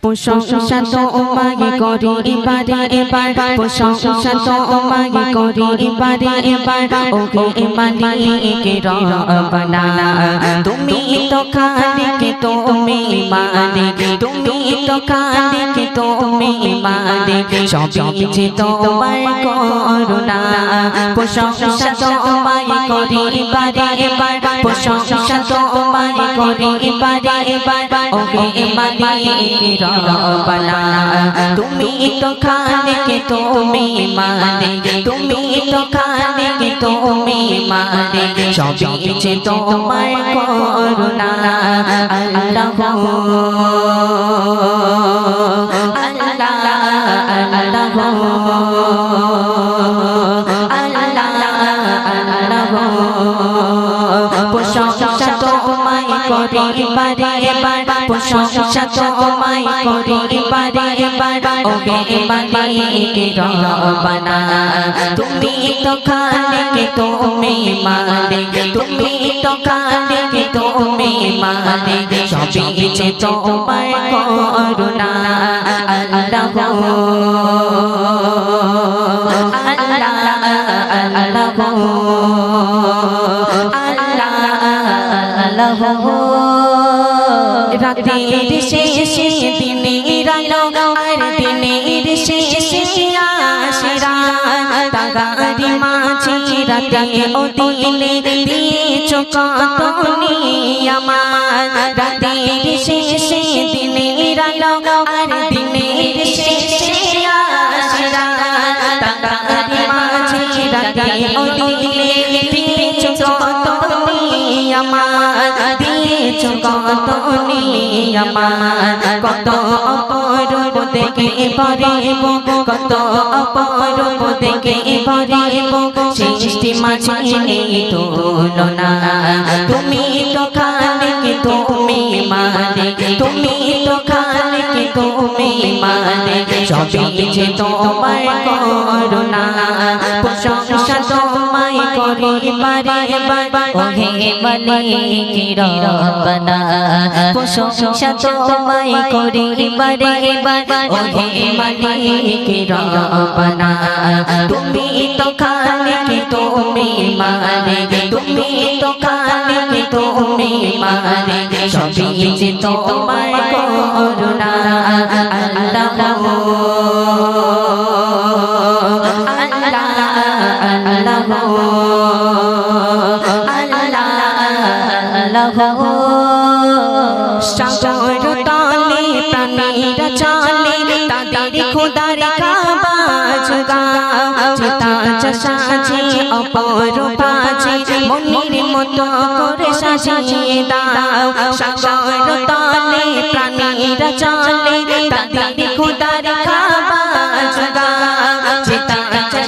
প্রশংসা তোমায় করি এবারে এবার প্রশংসা তোমায় করি এবারে এবার ওকে মালিক রব্বানা তুমি তো খালিক তুমি মালিক তুমি তো খালিক তুমি মালিক সবই যে তোমার করুণা প্রশংসা তোমায় করি এবারে এবার প্রশংসা তোমায় করি এবারে এবার ওকে মালিক রব্বানা তুমি তো খালিক তুমি মালিক তুমি তো খালিক তুমি মালিক সবই যে তোমার করুণা আল্লাহ প্রশংসা তোমায় করি এবারে এবার প্রশংসা তোমায় করি এবারে এবার ওকে মালিক রব্বানা তুমি তো খালিক তুমি মালিক তুমি তো খালিক তুমি মালিক সবই যে তোমার করুণা আল্লাহ রাতের শেষে দিনের আলো আর দিনের শেষে আসে রাত তাগারি মাঝে রাতে ও দিনে দিয়েছ কত নিয়ামত রাতের শেষে দিনের আলো আর দিনের শেষে আসে রাত তাগারি মাঝে রাতে ও দিনে দিয়েছ কত নিয়ামত দিয়েছ কত নিয়ামত কত অপরূপ দেখে ভরিব কত অপরূপ দেখে ভরিব সৃষ্টি মাঝে নেই তুলনা তুমি তো খালিক তুমি মালিক তুমি তো খালিক তুমি মালিক সবই যে তোমার করুণা প্রশংসা তোমায় করি এবারে এবার ওহে মালিক রব্বানা প্রশংসা তোমায় করি এবারে এবার ওহে মালিক রব্বানা তুমি তো খালিক তুমি মালিক তুমি তো খালিক তুমি মালিক সবই যে তোমার করুণা আল্লাহ সাগর তলে প্রাণীরা চলে তাদের খোদার কাবাজ গাও চিতা সাজে অপরূপ আছে মনির মতো করে সাজিয়ে দাও সাগর তলে প্রাণীরা চলে তাদের খোদার কাবাজ গাও চিতা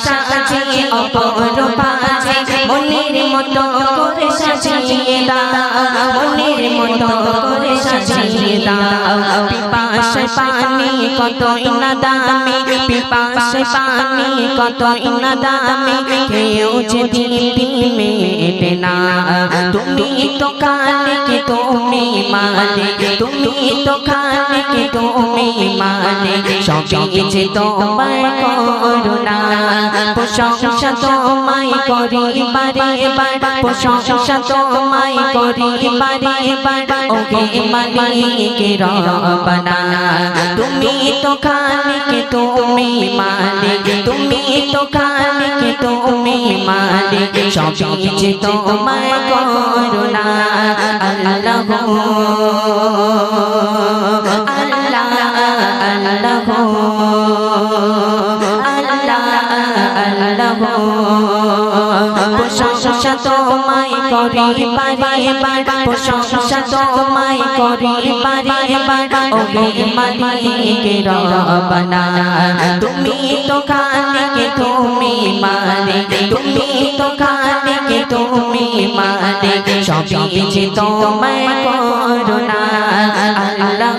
সাজে অপরূপ আছে মনির মতো করে সাজিয়ে দাও মনির মতো করে সাজিয়ে দাও পিপাসায় পানি কতই না দামি পিপাসায় পানি কতই না দামি কেউ যে দিতে মেটে না তুমি তো খালিক তুমি মালিক তুমি তো খালিক তুমি মালিক সবই যে তোমার করুণা প্রশংসা তোমায় করি এবারে এবার প্রশংসা তোমায় করি এবারে এবার ওকে মালিক রব্বানা তুমি তো খালিক তুমি মালিক তুমি তো খালিক তুমি মালিক সবই যে তোমার করুণা আল্লাহ প্রশংসা তোমায় করি এবারে এবার প্রশংসা তোমায় করি এবারে এবার ওহে মালিক রব্বানা তুমি তো খালিক তুমি মালিক তুমি তো খালিক তুমি মালিক সবই যে তোমার করুণা আল্লাহ